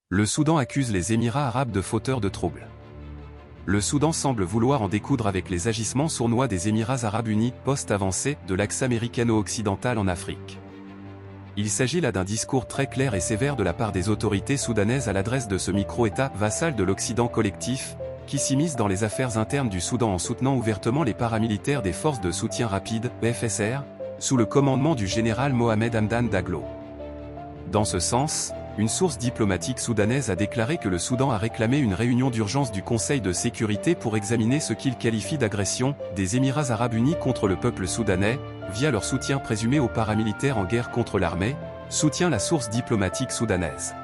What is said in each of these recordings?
Le Soudan accuse les Émirats arabes de fauteurs de troubles. Le Soudan semble vouloir en découdre avec les agissements sournois des Émirats arabes unis, post-avancée de l'axe américano-occidental en Afrique. Il s'agit là d'un discours très clair et sévère de la part des autorités soudanaises à l'adresse de ce micro-État vassal de l'Occident collectif, qui s'immisce dans les affaires internes du Soudan en soutenant ouvertement les paramilitaires des forces de soutien rapide, FSR, sous le commandement du général Mohamed Hamdan Daglo. Dans ce sens, une source diplomatique soudanaise a déclaré que le Soudan a réclamé une réunion d'urgence du Conseil de sécurité pour examiner ce qu'il qualifie d'agression des Émirats arabes unis contre le peuple soudanais, via leur soutien présumé aux paramilitaires en guerre contre l'armée, soutient la source diplomatique soudanaise.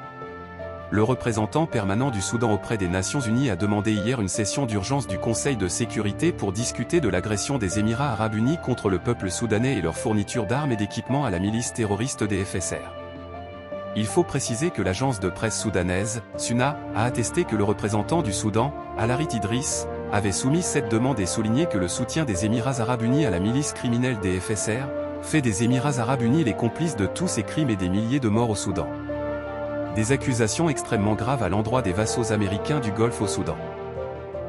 Le représentant permanent du Soudan auprès des Nations Unies a demandé hier une session d'urgence du Conseil de sécurité pour discuter de l'agression des Émirats arabes unis contre le peuple soudanais et leur fourniture d'armes et d'équipements à la milice terroriste des FSR. Il faut préciser que l'agence de presse soudanaise, SUNA, a attesté que le représentant du Soudan, Al-Harith Idriss, avait soumis cette demande et souligné que le soutien des Émirats arabes unis à la milice criminelle des FSR, fait des Émirats arabes unis les complices de tous ces crimes et des milliers de morts au Soudan. Des accusations extrêmement graves à l'endroit des vassaux américains du Golfe au Soudan.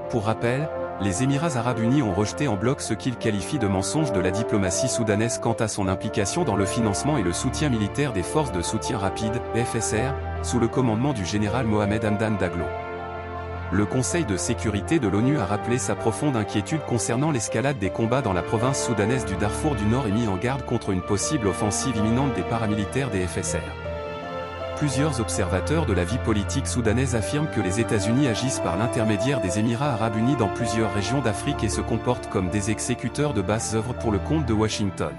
Pour rappel, les Émirats arabes unis ont rejeté en bloc ce qu'ils qualifient de mensonge de la diplomatie soudanaise quant à son implication dans le financement et le soutien militaire des forces de soutien rapide, FSR, sous le commandement du général Mohamed Hamdan Daglo. Le Conseil de sécurité de l'ONU a rappelé sa profonde inquiétude concernant l'escalade des combats dans la province soudanaise du Darfour du Nord et mis en garde contre une possible offensive imminente des paramilitaires des FSR. Plusieurs observateurs de la vie politique soudanaise affirment que les États-Unis agissent par l'intermédiaire des Émirats arabes unis dans plusieurs régions d'Afrique et se comportent comme des exécuteurs de basses œuvres pour le compte de Washington.